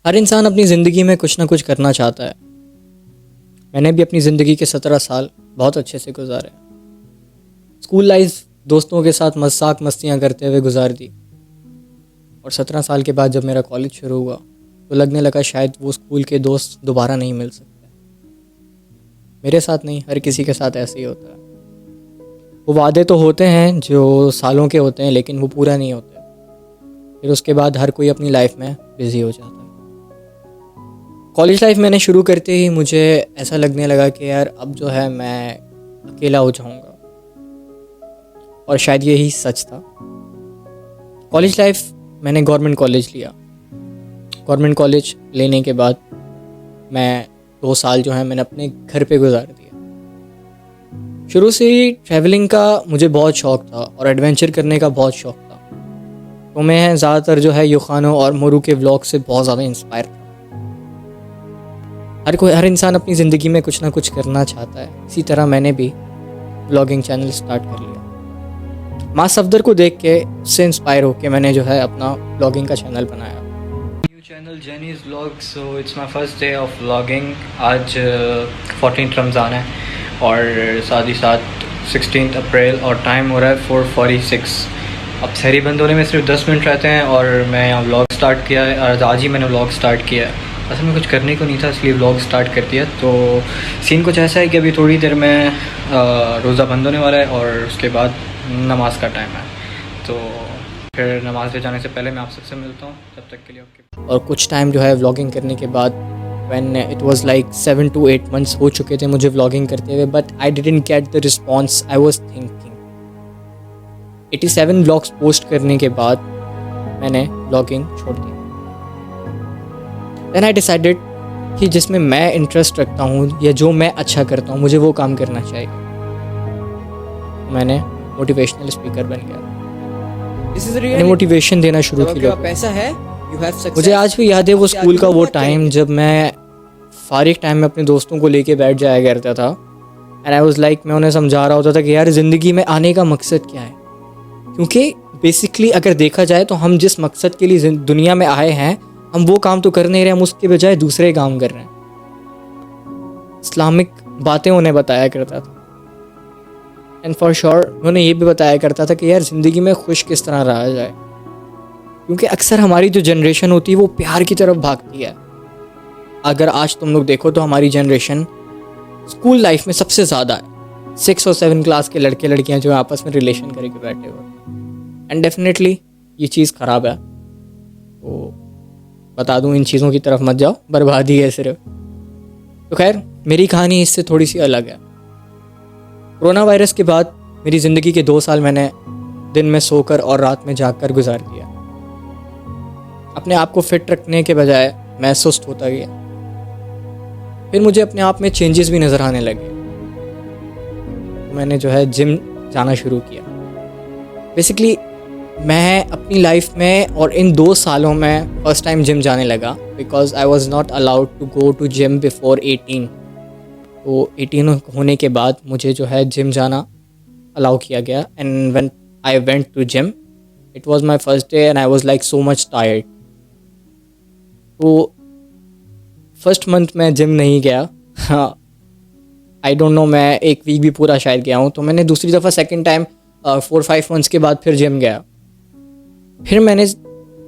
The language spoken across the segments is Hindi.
हर इंसान अपनी ज़िंदगी में कुछ ना कुछ करना चाहता है। मैंने भी अपनी ज़िंदगी के 17 साल बहुत अच्छे से गुजारे। स्कूल लाइफ दोस्तों के साथ मजाक मस्तियाँ करते हुए गुजार दी, और 17 साल के बाद जब मेरा कॉलेज शुरू हुआ तो लगने लगा शायद वो स्कूल के दोस्त दोबारा नहीं मिल सकते। मेरे साथ नहीं, हर किसी के साथ ऐसे ही होता है। वो वादे तो होते हैं जो सालों के होते हैं, लेकिन वो पूरा नहीं होते। फिर उसके बाद हर कोई अपनी लाइफ में बिज़ी हो जाता है। कॉलेज लाइफ मैंने शुरू करते ही मुझे ऐसा लगने लगा कि यार अब जो है मैं अकेला हो जाऊंगा, और शायद यही सच था। कॉलेज लाइफ मैंने गवर्नमेंट कॉलेज लिया। गवर्नमेंट कॉलेज लेने के बाद मैं 2 साल जो है मैंने अपने घर पे गुजार दिया। शुरू से ही ट्रैवलिंग का मुझे बहुत शौक़ था और एडवेंचर करने का बहुत शौक़ था, तो मैं ज़्यादातर जो है युखानो और मोरू के व्लॉग से बहुत ज़्यादा इंस्पायर था। हर इंसान अपनी ज़िंदगी में कुछ ना कुछ करना चाहता है। इसी तरह मैंने भी व्लॉगिंग चैनल स्टार्ट कर लिया। माँ सफदर को देख के उससे इंस्पायर होकर मैंने जो है अपना व्लॉगिंग का चैनल बनाया। New channel Jenny's vlog. So it's my first day of vlogging. आज 14 रमज़ान है और साथ ही साथ 16 अप्रैल और टाइम हो रहा है 4:46। अब सहरी बंद होने में सिर्फ 10 मिनट रहते हैं और मैं यहाँ व्लॉग स्टार्ट किया है। आज ही मैंने व्लॉग स्टार्ट किया है। असल में कुछ करने को नहीं था, इसलिए व्लॉग स्टार्ट कर दिया। तो सीन कुछ ऐसा है कि अभी थोड़ी देर में रोज़ा बंद होने वाला है और उसके बाद नमाज का टाइम है, तो फिर नमाज ले जाने से पहले मैं आप सबसे मिलता हूँ। तब तक के लिए ओके। और कुछ टाइम जो है व्लॉगिंग करने के बाद when it was like 7 to 8 months हो चुके थे मुझे व्लॉगिंग करते हुए, but I didn't get the response I was thinking. 87 vlogs post करने के बाद मैंने व्लॉगिंग छोड़ दी। देन आई डिसाइडेड कि जिसमें मैं इंटरेस्ट रखता हूँ या जो मैं अच्छा करता हूँ मुझे वो काम करना चाहिए। मैंने मोटिवेशनल स्पीकर बन गया। मैंने मोटिवेशन देना शुरू किया। पैसा है, you have success। मुझे आज भी याद है वो स्कूल का वो टाइम जब मैं फारिग टाइम में अपने दोस्तों को लेके बैठ जाया करता था, एंड आई वाज लाइक मैं उन्हें समझा रहा होता था कि यार ज़िंदगी में आने का मकसद क्या है। क्योंकि बेसिकली अगर देखा जाए तो हम जिस मकसद के लिए दुनिया में आए हैं हम वो काम तो कर नहीं रहे, हम उसके बजाय दूसरे काम कर रहे हैं। इस्लामिक बातें उन्हें बताया करता था, एंड फॉर श्योर उन्होंने ये भी बताया करता था कि यार ज़िंदगी में खुश किस तरह रहा जाए। क्योंकि अक्सर हमारी जो जनरेशन होती है वो प्यार की तरफ भागती है। अगर आज तुम लोग देखो तो हमारी जनरेशन स्कूल लाइफ में सबसे ज़्यादा है। 6 और 7 क्लास के लड़के लड़कियां जो आपस में रिलेशन करके बैठे हुए, एंड डेफिनेटली ये चीज़ ख़राब है। तो बता दूं, इन चीज़ों की तरफ मत जाओ, बर्बादी है सिर्फ। तो खैर मेरी कहानी इससे थोड़ी सी अलग है। कोरोना वायरस के बाद मेरी ज़िंदगी के 2 साल मैंने दिन में सोकर और रात में जागकर गुजार दिया। अपने आप को फिट रखने के बजाय मैं सुस्त होता गया। फिर मुझे अपने आप में चेंजेस भी नज़र आने लगे। मैंने जो है जिम जाना शुरू किया। बेसिकली मैं अपनी लाइफ में और इन 2 सालों में फर्स्ट टाइम जिम जाने लगा, because I was not allowed to go to gym before 18। तो 18 होने के बाद मुझे जो है जिम जाना अलाउ किया गया, and when I went to gym it was my first day and I was like so much tired. तो फर्स्ट मंथ मैं जिम नहीं गया। हाँ, आई डोंट नो, मैं 1 वीक भी पूरा शायद गया हूँ। तो मैंने दूसरी दफ़ा सेकेंड टाइम 4-5 मंथ्स के बाद फिर जिम गया। फिर मैंने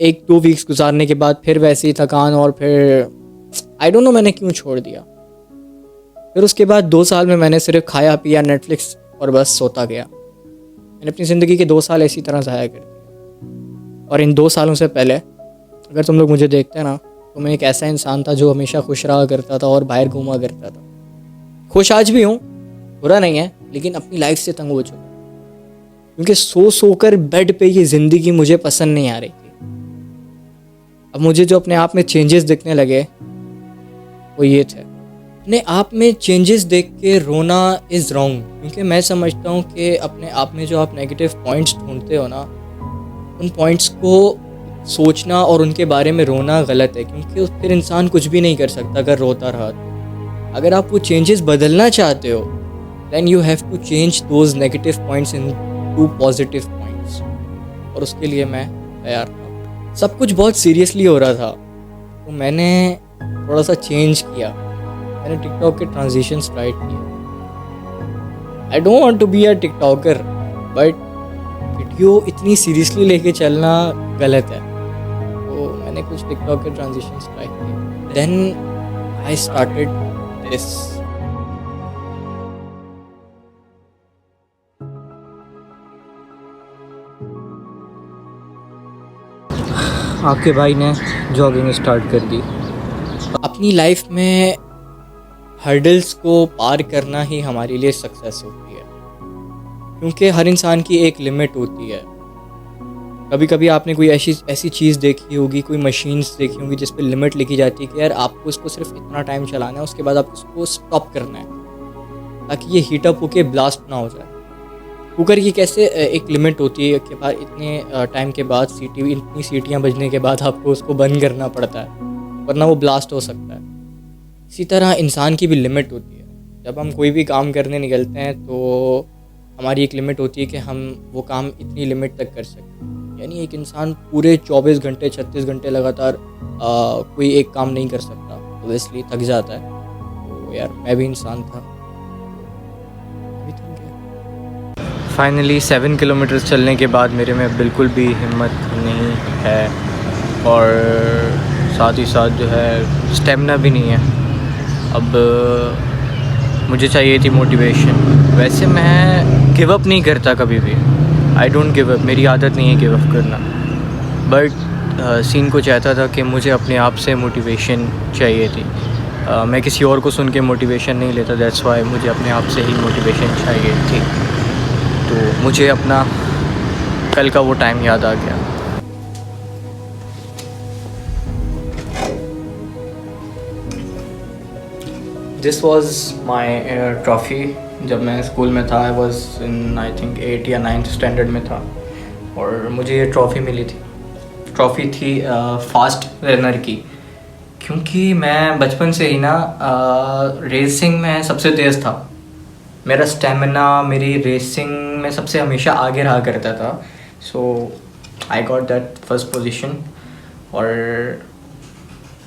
1-2 वीक्स गुजारने के बाद फिर वैसी थकान, और फिर आई डोंट नो मैंने क्यों छोड़ दिया। फिर उसके बाद 2 साल में मैंने सिर्फ खाया पिया, नेटफ्लिक्स और बस सोता गया। मैंने अपनी ज़िंदगी के 2 साल इसी तरह ज़ाया कर दिया। और इन 2 सालों से पहले अगर तुम लोग मुझे देखते ना तो मैं एक ऐसा इंसान था जो हमेशा खुश रहा करता था और बाहर घूमा करता था। खुश आज भी हूँ, बुरा नहीं है, लेकिन अपनी लाइफ से तंग हो चुका, क्योंकि सो कर बेड पे ये ज़िंदगी मुझे पसंद नहीं आ रही थी। अब मुझे जो अपने आप में चेंजेस दिखने लगे वो ये थे। अपने आप में चेंजेस देख के रोना इज़ रॉन्ग, क्योंकि मैं समझता हूँ कि अपने आप में जो आप नेगेटिव पॉइंट्स ढूंढते हो ना, उन पॉइंट्स को सोचना और उनके बारे में रोना गलत है, क्योंकि फिर इंसान कुछ भी नहीं कर सकता अगर रोता रहा तो। अगर आप वो चेंजेस बदलना चाहते हो then you have to change those negative points into positive points, और उसके लिए मैं तैयार था। सब कुछ बहुत सीरियसली हो रहा था। तो मैंने थोड़ा सा चेंज किया, मैंने टिकटॉक के ट्रांजिशंस ट्राई किए। I don't want to be a TikToker, but video इतनी सीरियसली लेके चलना गलत है। तो मैंने कुछ टिकटॉक के ट्रांजिशंस ट्राई किए, देन आई स्टार्टेड दिस। आपके भाई ने जॉगिंग स्टार्ट कर दी। अपनी लाइफ में हर्डल्स को पार करना ही हमारे लिए सक्सेस होती है, क्योंकि हर इंसान की एक लिमिट होती है। कभी कभी आपने कोई ऐसी चीज़ देखी होगी, कोई मशीन्स देखी होगी जिस पे लिमिट लिखी जाती है कि यार आपको इसको सिर्फ इतना टाइम चलाना है, उसके बाद आपको उसको स्टॉप करना है ताकि ये हीटअप होके ब्लास्ट ना हो जाए। कुकर की कैसे एक लिमिट होती है कि भाई इतने टाइम के बाद इतनी सीटियाँ बजने के बाद आपको उसको बंद करना पड़ता है, वरना वो ब्लास्ट हो सकता है। इसी तरह इंसान की भी लिमिट होती है। जब हम कोई भी काम करने निकलते हैं तो हमारी एक लिमिट होती है कि हम वो काम इतनी लिमिट तक कर सकते हैं। यानी एक इंसान पूरे 24 घंटे 36 घंटे लगातार कोई एक काम नहीं कर सकता, ऑब्वियसली थक जाता है। तो यार मैं भी इंसान था, अभी थक गया। फाइनली 7 किलोमीटर चलने के बाद मेरे में बिल्कुल भी हिम्मत नहीं है, और साथ ही साथ जो है स्टेमिना भी नहीं है। अब मुझे चाहिए थी मोटिवेशन। वैसे मैं गिव अप नहीं करता कभी भी, आई डोंट गिव अप, मेरी आदत नहीं है गिव अप करना। बट सीन को चाहता था कि मुझे अपने आप से मोटिवेशन चाहिए थी। मैं किसी और को सुन के मोटिवेशन नहीं लेता, दैट्स वाई मुझे अपने आप से ही मोटिवेशन चाहिए थी। तो मुझे अपना कल का वो टाइम याद आ गया। This was my trophy. जब मैं स्कूल में था, I was in I think 8 या 9th स्टैंडर्ड में था, और मुझे ये ट्रॉफ़ी मिली थी। ट्रॉफ़ी थी फास्ट रनर की, क्योंकि मैं बचपन से ही ना रेसिंग में सबसे तेज़ था। मेरा स्टेमिना मेरी रेसिंग में सबसे हमेशा आगे रहा करता था। So I got that first position. और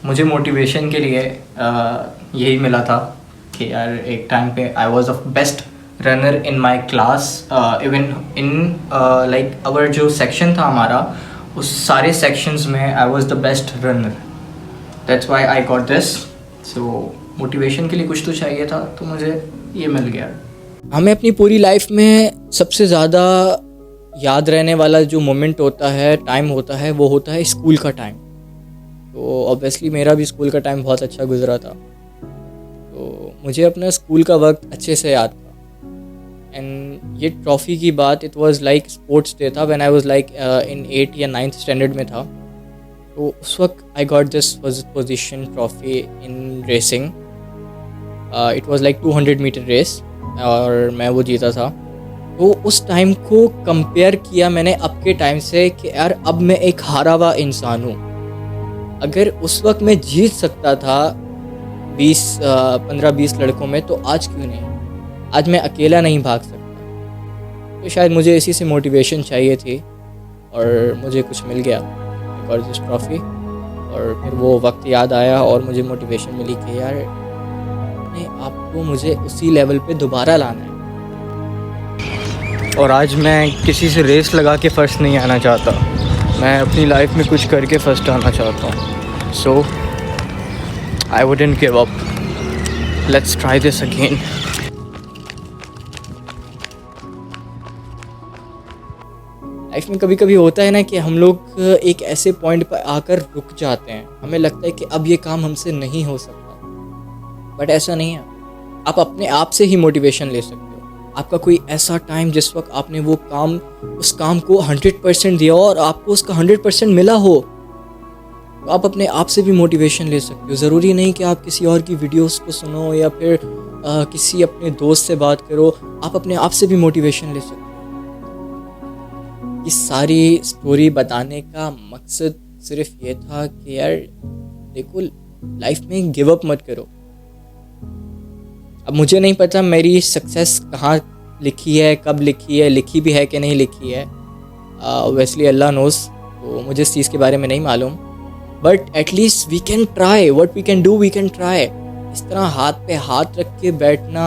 मुझे मोटिवेशन के लिए यही मिला था कि यार एक टाइम पे I was the best runner in my class, even in like our जो सेक्शन था हमारा, उस सारे सेक्शंस में I was the best runner. That's why I got this. So motivation के लिए कुछ तो चाहिए था, तो मुझे ये मिल गया। हमें अपनी पूरी लाइफ में सबसे ज़्यादा याद रहने वाला जो मोमेंट होता है, टाइम होता है, वो होता है स्कूल का टाइम। तो ऑब्वियसली मेरा भी स्कूल का टाइम बहुत अच्छा गुजरा था, तो मुझे अपना स्कूल का वक्त अच्छे से याद था। एंड ये ट्रॉफ़ी की बात, it was like sports day था when I was like in 8 या 9th स्टैंडर्ड में था। तो उस वक्त I got this first position trophy in racing. It was like 200 metre race, और मैं वो जीता था। तो उस टाइम को कंपेयर किया मैंने अब के टाइम से कि यार अब मैं एक हारा हुआ इंसान हूँ। अगर उस वक्त मैं जीत सकता था 15-20 लड़कों में, तो आज क्यों नहीं? आज मैं अकेला नहीं भाग सकता। तो शायद मुझे इसी से मोटिवेशन चाहिए थी, और मुझे कुछ मिल गया, गॉट दिस ट्रॉफ़ी। और फिर वो वक्त याद आया और मुझे मोटिवेशन मिली कि यार अपने आप को मुझे उसी लेवल पे दोबारा लाना है। और आज मैं किसी से रेस लगा के फ़र्स्ट नहीं आना चाहता, मैं अपनी लाइफ में कुछ करके फ़र्स्ट आना चाहता हूँ। So I wouldn't give up, let's try this again. Life में कभी कभी होता है ना कि हम लोग एक ऐसे पॉइंट पर आकर रुक जाते हैं, हमें लगता है कि अब ये काम हमसे नहीं हो सकता, बट ऐसा नहीं है। आप अपने आप से ही मोटिवेशन ले सकते हो। आपका कोई ऐसा टाइम जिस वक्त आपने वो काम, उस काम को 100% दिया और आपको उसका 100% मिला हो, तो आप अपने आप से भी मोटिवेशन ले सकते हो। ज़रूरी नहीं कि आप किसी और की वीडियोस को सुनो या फिर किसी अपने दोस्त से बात करो, आप अपने आप से भी मोटिवेशन ले सकते हो। इस सारी स्टोरी बताने का मकसद सिर्फ ये था कि यार देखो, लाइफ में गिव अप मत करो। अब मुझे नहीं पता मेरी सक्सेस कहाँ लिखी है, कब लिखी है, लिखी भी है कि नहीं लिखी है, ऑब्वियसली अल्लाह नोज़। तो मुझे इस चीज़ के बारे में नहीं मालूम, but at least we can try what we can do, we can try. इस तरह हाथ पे हाथ रख के बैठना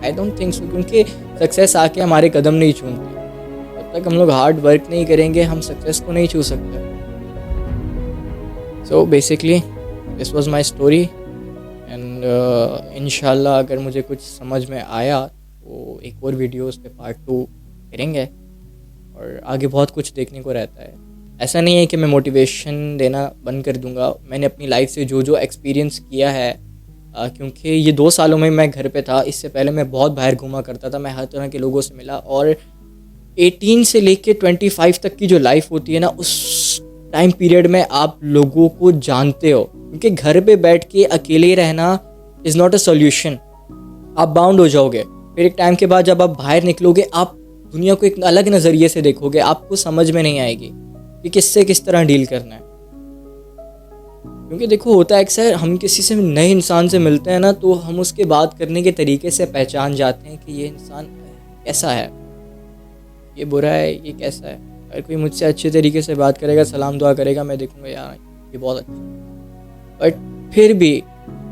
आई डोंट थिंक सो, क्योंकि सक्सेस आके हमारे कदम नहीं छूते। जब तक हम लोग हार्ड वर्क नहीं करेंगे हम सक्सेस को नहीं छू सकते। So basically this was my story and इंशाल्लाह अगर मुझे कुछ समझ में आया तो एक और वीडियोस पे पार्ट 2 करेंगे और आगे बहुत कुछ देखने को रहता है। ऐसा नहीं है कि मैं मोटिवेशन देना बंद कर दूंगा। मैंने अपनी लाइफ से जो जो एक्सपीरियंस किया है क्योंकि ये 2 सालों में मैं घर पे था, इससे पहले मैं बहुत बाहर घूमा करता था, मैं हर तरह के लोगों से मिला। और 18 से लेके 25 तक की जो लाइफ होती है ना, उस टाइम पीरियड में आप लोगों को जानते हो, क्योंकि घर पे बैठ के अकेले रहना इज़ नॉट अ सोल्यूशन। आप बाउंड हो जाओगे। फिर एक टाइम के बाद जब आप बाहर निकलोगे आप दुनिया को एक अलग नज़रिए से देखोगे, आपको समझ में नहीं आएगी कि किससे किस तरह डील करना है। क्योंकि देखो होता है अक्सर हम किसी से नए इंसान से मिलते हैं ना, तो हम उसके बात करने के तरीके से पहचान जाते हैं कि ये इंसान कैसा है, ये बुरा है, ये कैसा है। अगर कोई मुझसे अच्छे तरीके से बात करेगा, सलाम दुआ करेगा, मैं देखूंगा यार ये बहुत अच्छा। बट फिर भी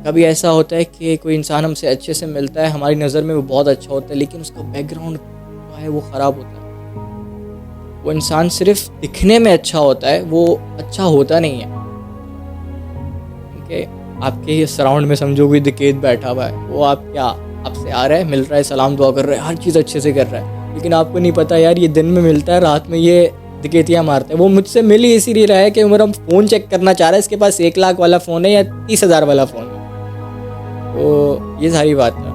कभी ऐसा होता है कि कोई इंसान हमसे अच्छे से मिलता है, हमारी नज़र में वो बहुत अच्छा होता है, लेकिन उसका बैकग्राउंड जो है वो ख़राब होता है। वो इंसान सिर्फ दिखने में अच्छा होता है, वो अच्छा होता नहीं है। क्योंकि आपके सराउंड में समझो कोई डकैत बैठा हुआ है, वो आपसे आ रहा है, मिल रहा है, सलाम दुआ कर रहा है, हर चीज़ अच्छे से कर रहा है, लेकिन आपको नहीं पता यार ये दिन में मिलता है, रात में ये डकैतियाँ मारता है। वो मुझसे मिल ही इसीलिए रहा है कि मेरा फ़ोन चेक करना चाह रहा है, इसके पास 1 लाख वाला फ़ोन है या 30,000 वाला फ़ोन है। तो ये सारी बात है।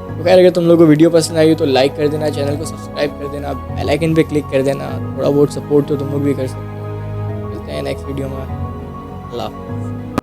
तो खैर अगर तुम लोगों को वीडियो पसंद आई तो लाइक कर देना, चैनल को सब्सक्राइब कर देना, बेल आइकन पे क्लिक कर देना। थोड़ा बहुत सपोर्ट तो तुम लोग भी कर सकते हो। मिलते हैं नेक्स्ट वीडियो में। अल्लाह हाफ़िज़।